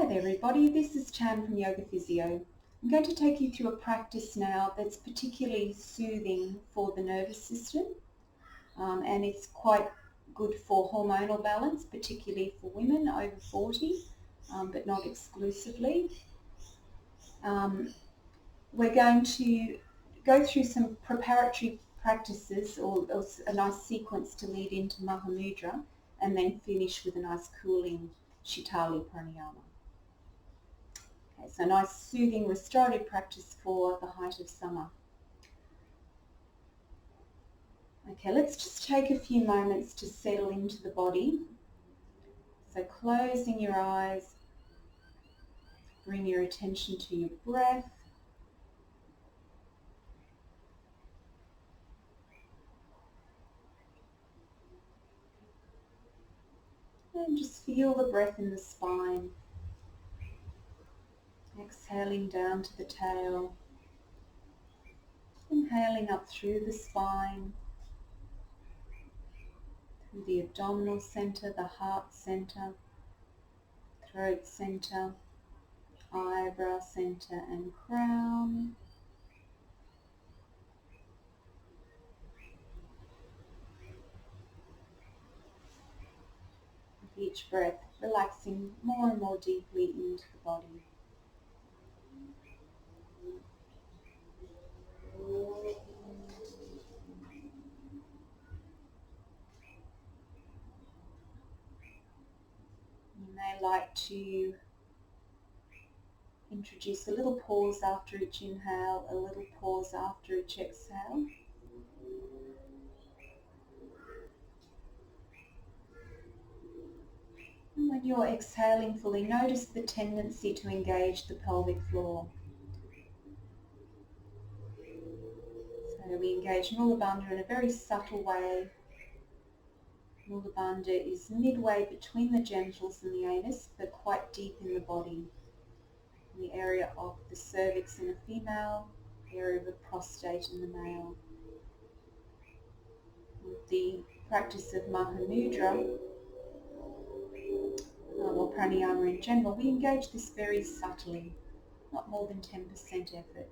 Hi there everybody, this is Chan from Yoga Physio. I'm going to take you through a practice now that's particularly soothing for the nervous system and it's quite good for hormonal balance, particularly for women over 40, but not exclusively. We're going to go through some preparatory practices or a nice sequence to lead into Mahamudra and then finish with a nice cooling Sitali pranayama. Okay, so nice soothing restorative practice for the height of summer. Okay, let's just take a few moments to settle into the body. So closing your eyes, bring your attention to your breath. And just feel the breath in the spine. Exhaling down to the tail. Inhaling up through the spine, through the abdominal center, the heart center, throat center, eyebrow center and crown. With each breath, relaxing more and more deeply into the body. You may like to introduce a little pause after each inhale, a little pause after each exhale. And when you're exhaling fully, notice the tendency to engage the pelvic floor. So we engage Mula Bandha in a very subtle way. Mula Bandha is midway between the genitals and the anus, but quite deep in the body, in the area of the cervix in a female, the area of the prostate in the male. With the practice of Mahamudra, or pranayama in general, we engage this very subtly, not more than 10% effort.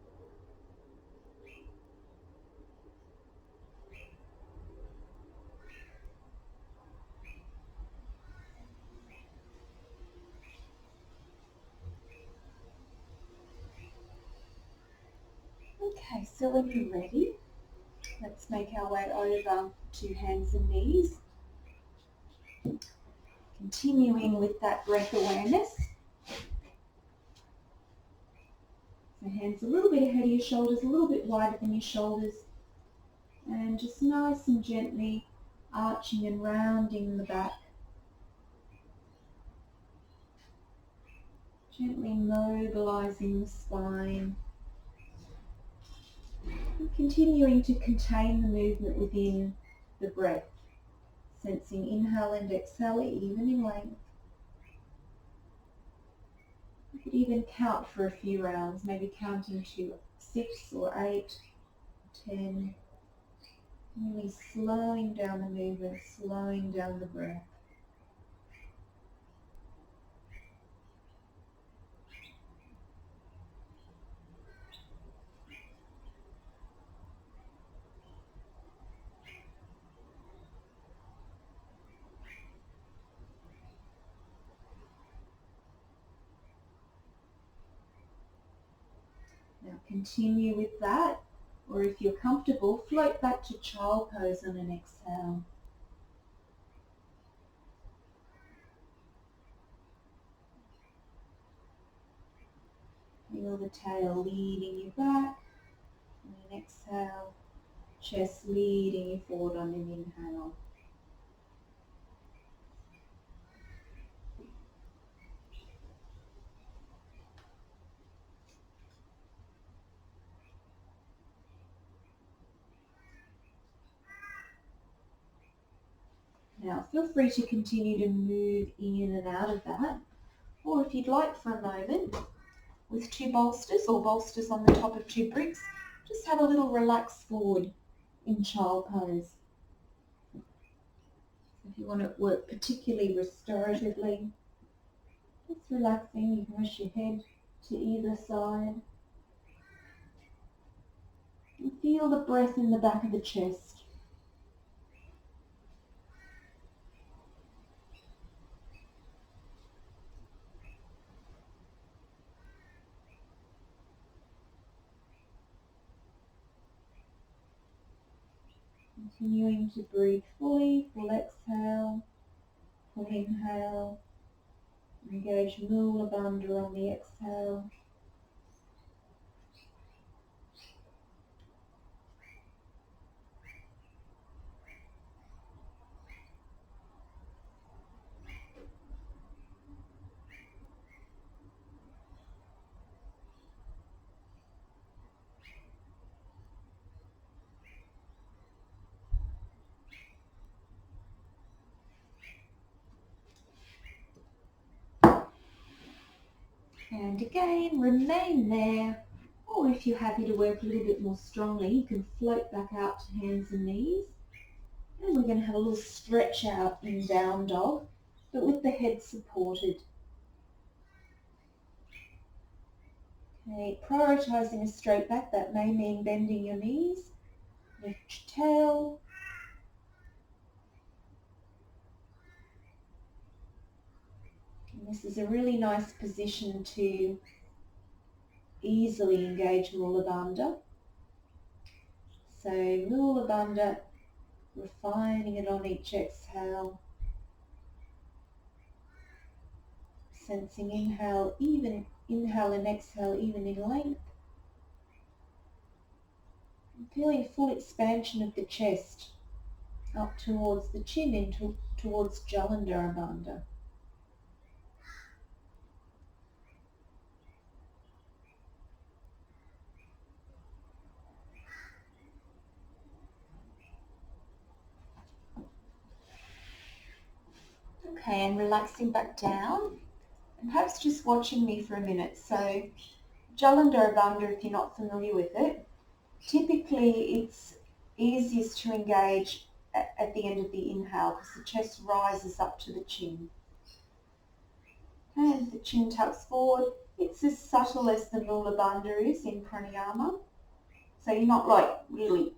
Okay, so when you're ready, let's make our way over to hands and knees. Continuing with that breath awareness. So hands a little bit ahead of your shoulders, a little bit wider than your shoulders, and just nice and gently arching and rounding the back. Gently mobilizing the spine. And continuing to contain the movement within the breath. Sensing inhale and exhale even in length. You could even count for a few rounds, maybe counting to 6 or 8, 10. Really slowing down the movement, slowing down the breath. Now continue with that, or if you're comfortable, float back to child pose on an exhale. Feel the tail leading you back, on an exhale, chest leading you forward on an inhale. Now feel free to continue to move in and out of that, or if you'd like for a moment, with 2 bolsters or bolsters on the top of 2 bricks, just have a little relax forward in child pose. If you want to work particularly restoratively, Just relaxing, you can rest your head to either side. And feel the breath in the back of the chest. Continuing to breathe fully, full exhale, full inhale. Engage Mula Bandha on the exhale. And again, remain there. Or if you're happy to work a little bit more strongly, you can float back out to hands and knees. And we're going to have a little stretch out in down dog, but with the head supported. Okay, prioritising a straight back, that may mean bending your knees. Lift your tail. And this is a really nice position to easily engage Mula Bandha. So Mula Bandha, refining it on each exhale. Sensing inhale and exhale even in length. And feeling full expansion of the chest up towards the chin and towards Jalandhara Bandha. Okay, and relaxing back down. And perhaps just watching me for a minute. So Jalandhara Bandha, if you're not familiar with it, typically it's easiest to engage at the end of the inhale because the chest rises up to the chin. And the chin tucks forward. It's as subtle as the Mula Bandha is in pranayama. So you're not like really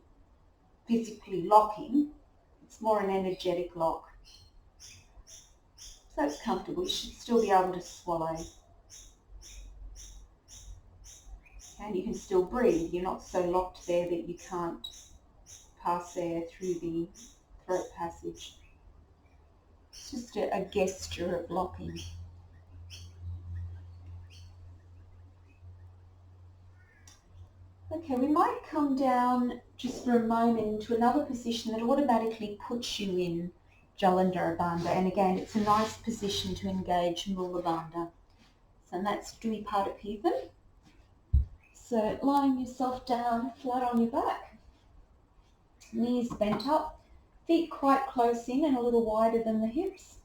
physically locking. It's more an energetic lock. So it's comfortable. You should still be able to swallow. And you can still breathe. You're not so locked there that you can't pass air through the throat passage. It's just a gesture of locking. Okay, we might come down just for a moment into another position that automatically puts you in Jalandhara Bandha. And again, it's a nice position to engage Mula Bandha. So that's Dvipadapitha. So lying yourself down flat on your back, knees bent up, feet quite close in and a little wider than the hips.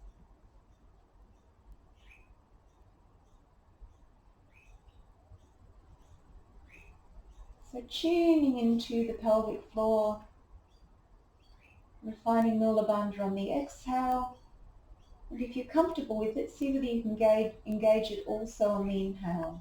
So tuning into the pelvic floor, refining Mula Bandha on the exhale. And if you're comfortable with it, see whether you can engage it also on the inhale.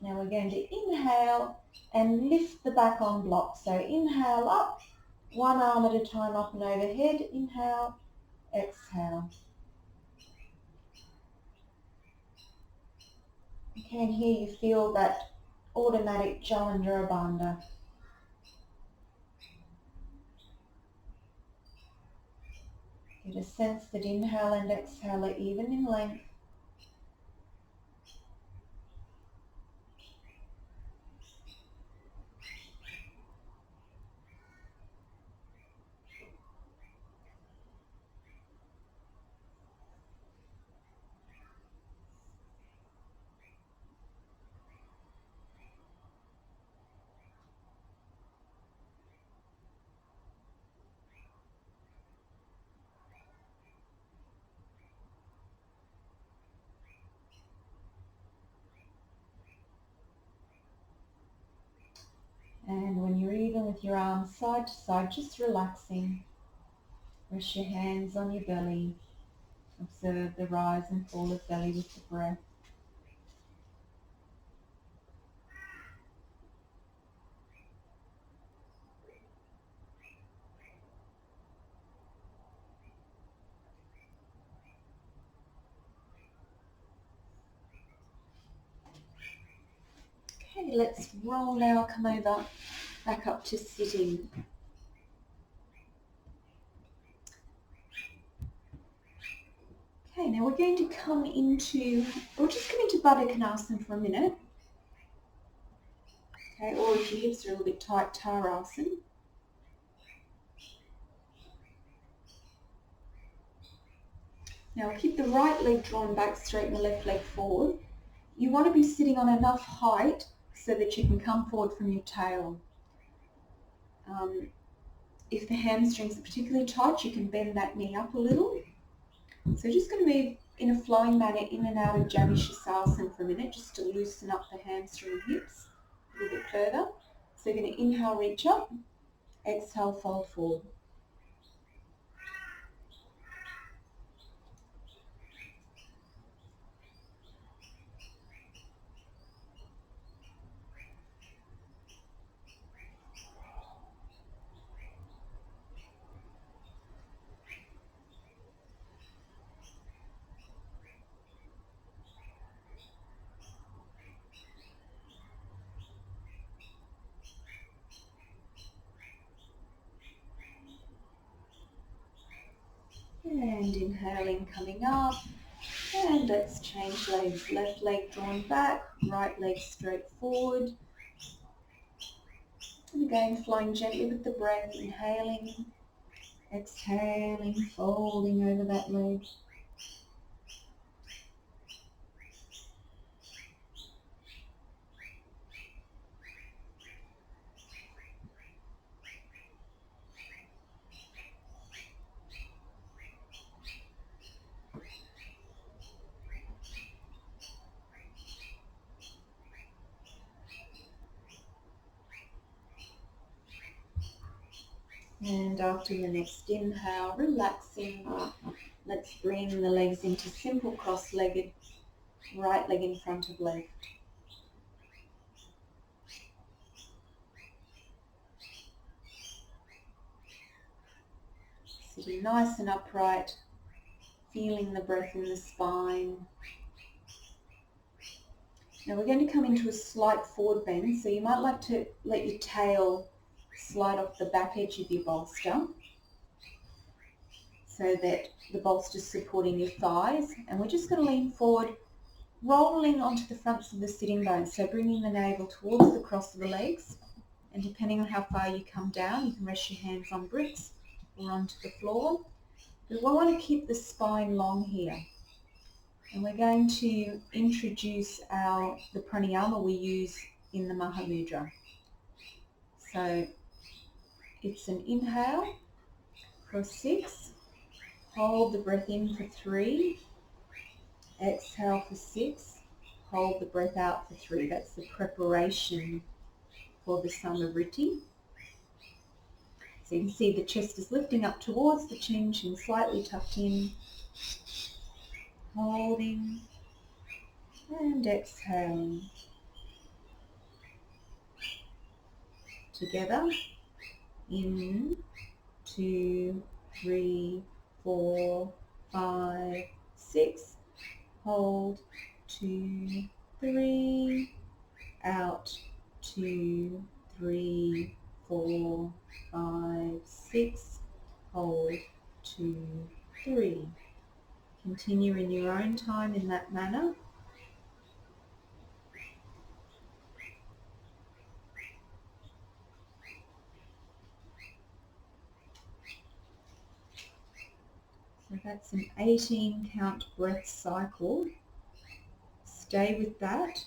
Now we're going to inhale and lift the back arm block. So inhale up, one arm at a time up and overhead. Inhale, exhale. Okay, and here you feel that automatic Jalandhara Bandha. Get a sense that inhale and exhale are even in length. with your arms side to side, just relaxing. Rest your hands on your belly. Observe the rise and fall of belly with the breath. Okay, let's roll now, come over, back up to sitting. Okay, now we're going to come into, we'll just come into Baddha for a minute. Okay, or if your hips are a little bit tight, Tarasana. Now keep the right leg drawn back, straighten the left leg forward. You want to be sitting on enough height so that you can come forward from your tail. If the hamstrings are particularly tight, you can bend that knee up a little. So just going to move in a flowing manner in and out of Janishasana for a minute, just to loosen up the hamstring and hips a little bit further. So you're going to inhale, reach up, exhale, fold forward. And inhaling, coming up. And let's change legs. Left leg drawn back, right leg straight forward. And again, flowing gently with the breath, inhaling, exhaling, folding over that leg. And after the next inhale, relaxing, let's bring the legs into simple cross-legged, right leg in front of left. Sitting nice and upright, feeling the breath in the spine. Now we're going to come into a slight forward bend, so you might like to let your tail slide off the back edge of your bolster so that the bolster's supporting your thighs, and we're just going to lean forward, rolling onto the fronts of the sitting bones, so bringing the navel towards the cross of the legs, and depending on how far you come down, you can rest your hands on bricks or onto the floor. But we want to keep the spine long here, and we're going to introduce the pranayama we use in the Mahamudra. So it's an inhale for 6, hold the breath in for 3, exhale for 6, hold the breath out for 3. That's the preparation for the Samavriti. So you can see the chest is lifting up towards the chin, chin slightly tucked in, holding and exhaling. Together, in, 2, 3, 4, 5, 6, hold, 2, 3, out, 2, 3, 4, 5, 6, hold, 2, 3. Continue in your own time in that manner. So that's an 18 count breath cycle. Stay with that,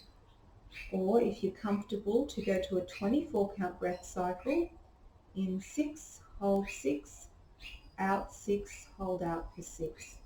or if you're comfortable, to go to a 24 count breath cycle. In 6, hold 6, out 6, hold out for 6.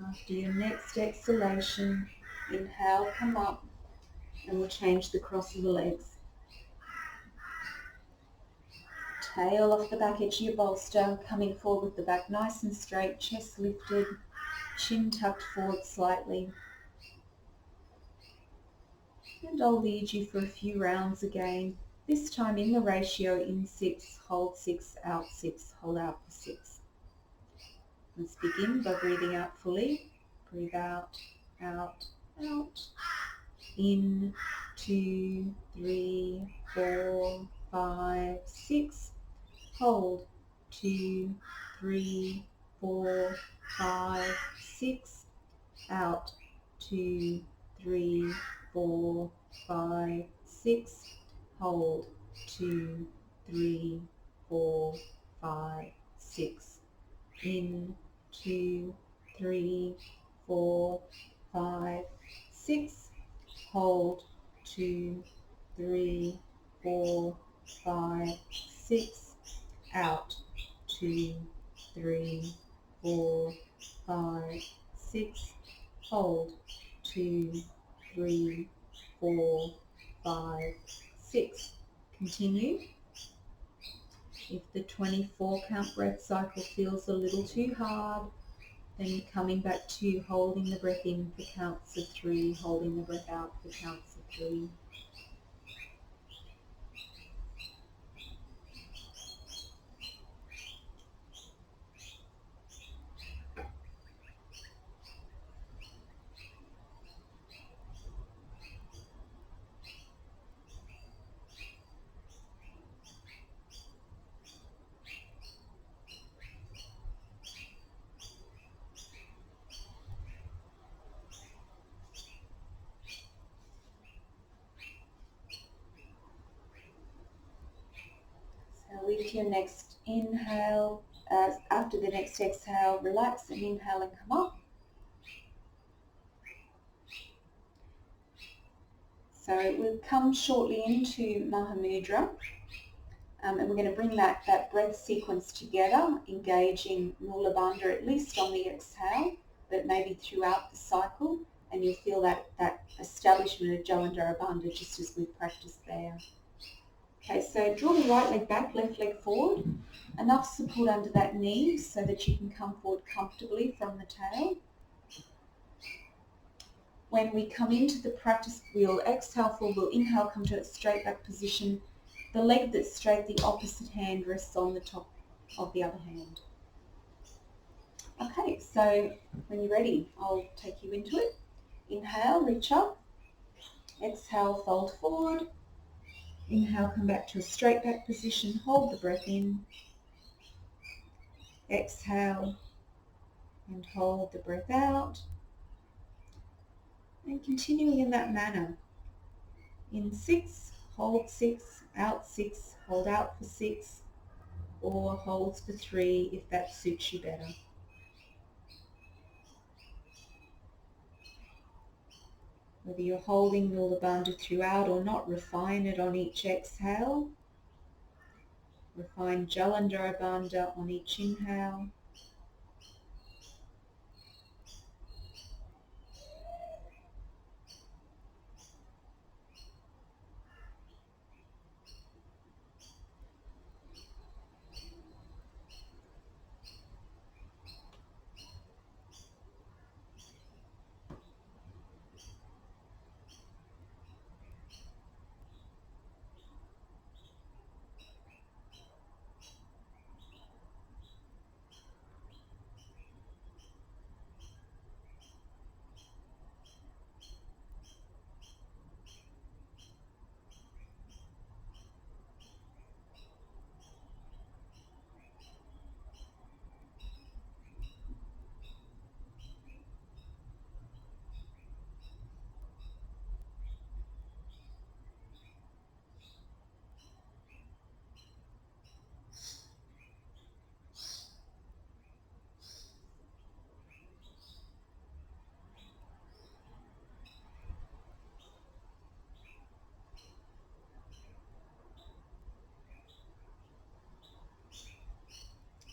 After your next exhalation, inhale, come up, and we'll change the cross of the legs. Tail off the back edge of your bolster, coming forward with the back nice and straight, chest lifted, chin tucked forward slightly. And I'll lead you for a few rounds again, this time in the ratio in 6, hold 6, out 6, hold out for 6. Let's begin by breathing out fully. Breathe out, out, out. In, 2, 3, 4, 5, 6. Hold, 2, 3, 4, 5, 6. Out, 2, 3, 4, 5, 6. Hold, 2, 3, 4, 5, 6. In, 2, 3, 4, 5, 6. Hold, 2, 3, 4, 5, 6. Out, 2, 3, 4, 5, 6. Hold, 2, 3, 4, 5, 6. Continue. If the 24 count breath cycle feels a little too hard, then coming back to holding the breath in for counts of 3, holding the breath out for counts of 3. So with your next inhale, after the next exhale, relax and inhale and come up. So we'll come shortly into Mahamudra, and we're going to bring that breath sequence together, engaging Mula Bandha at least on the exhale, but maybe throughout the cycle, and you'll feel that establishment of Jalandhara Bandha just as we've practiced there. Okay, so draw the right leg back, left leg forward, enough support under that knee so that you can come forward comfortably from the tail. When we come into the practice, we'll exhale forward, we'll inhale, come to a straight back position. The leg that's straight, the opposite hand rests on the top of the other hand. Okay, so when you're ready, I'll take you into it. Inhale, reach up. Exhale, fold forward. Inhale, come back to a straight back position. Hold the breath in. Exhale and hold the breath out. And continuing in that manner. In 6, hold 6, out 6, hold out for 6, or holds for 3 if that suits you better. Whether you're holding Mula Bandha throughout or not, refine it on each exhale. Refine Jalandhara Bandha on each inhale.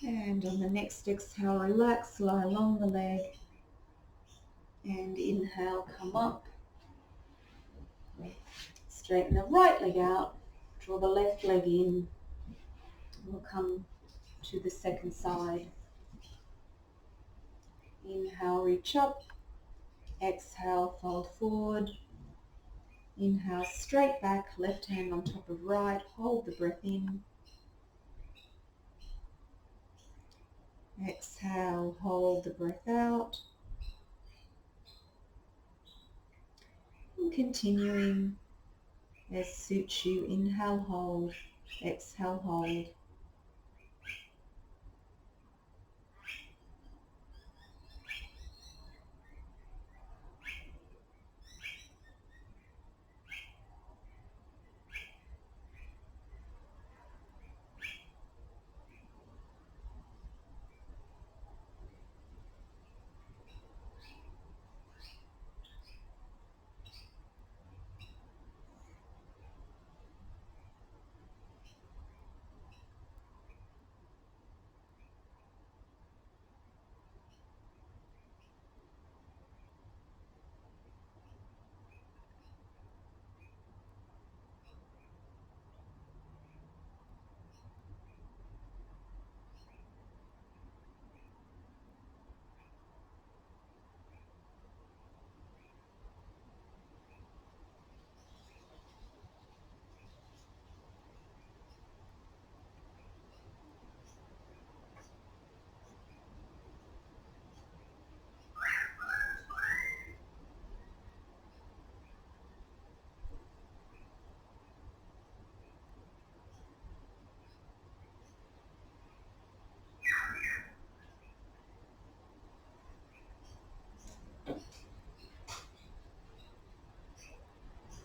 And on the next exhale, relax, lie along the leg. And inhale, come up. Straighten the right leg out. Draw the left leg in. We'll come to the second side. Inhale, reach up. Exhale, fold forward. Inhale, straight back, left hand on top of right. Hold the breath in. Exhale, hold the breath out. And continuing as suits you. Inhale, hold. Exhale, hold.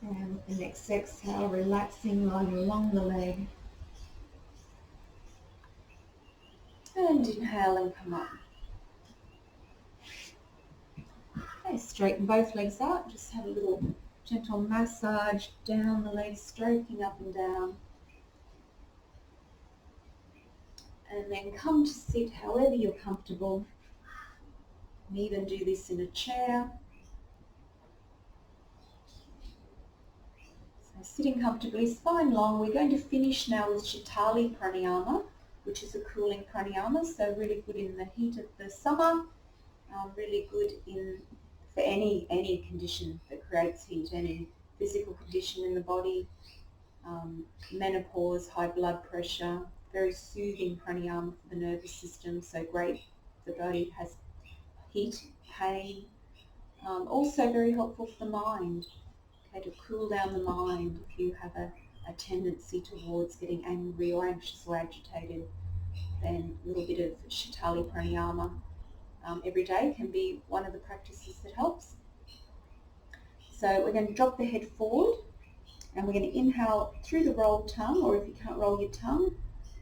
And with the next exhale, relaxing, lying along the leg. And inhale and come up. Okay, straighten both legs out. Just have a little gentle massage down the legs, stroking up and down. And then come to sit however you're comfortable. You can even do this in a chair. So sitting comfortably, spine long. We're going to finish now with Sitali pranayama, which is a cooling pranayama, so really good in the heat of the summer, really good for any condition that creates heat, any physical condition in the body, menopause, high blood pressure, very soothing pranayama for the nervous system, so great if the body has heat, pain. Also very helpful for the mind, okay, to cool down the mind if you have a tendency towards getting angry or anxious or agitated. Then a little bit of Sitali pranayama every day can be one of the practices that helps. So we're going to drop the head forward and we're going to inhale through the rolled tongue, or if you can't roll your tongue,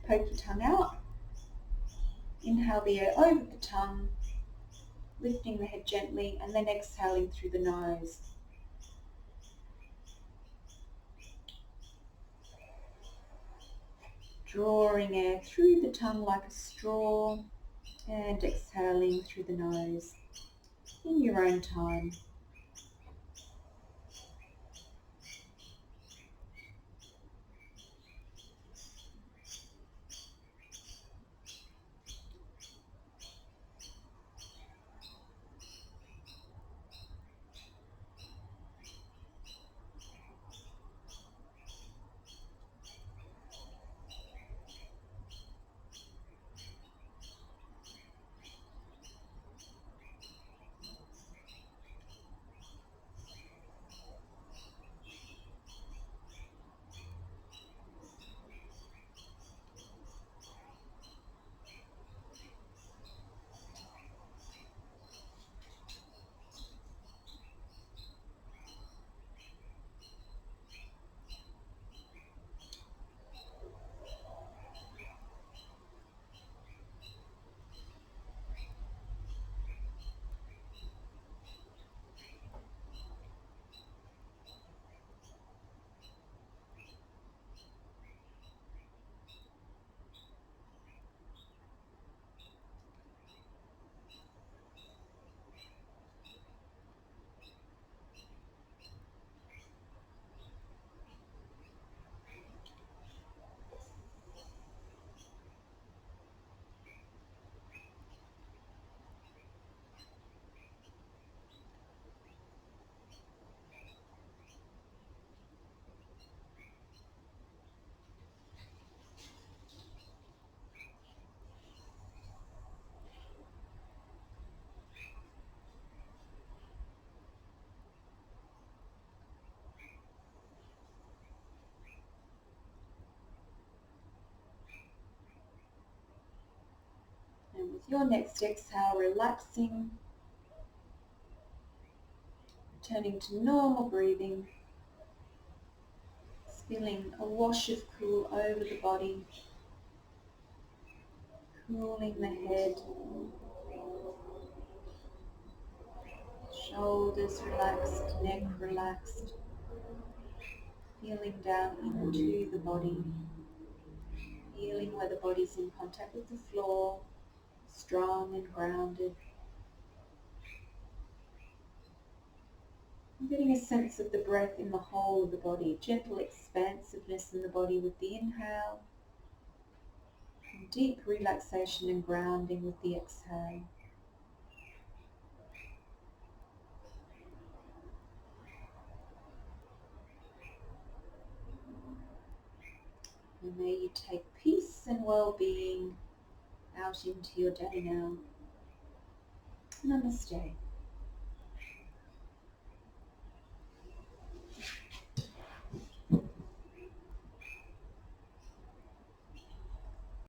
poke your tongue out. Inhale the air over the tongue, lifting the head gently, and then exhaling through the nose. Drawing air through the tongue like a straw and exhaling through the nose in your own time. Your next exhale, relaxing, returning to normal breathing, feeling a wash of cool over the body, cooling the head, shoulders relaxed, neck relaxed, feeling down into the body, feeling where the body's in contact with the floor, strong and grounded. I'm getting a sense of the breath in the whole of the body, gentle expansiveness in the body with the inhale, and deep relaxation and grounding with the exhale. And may you take peace and well-being out into your day now. Namaste.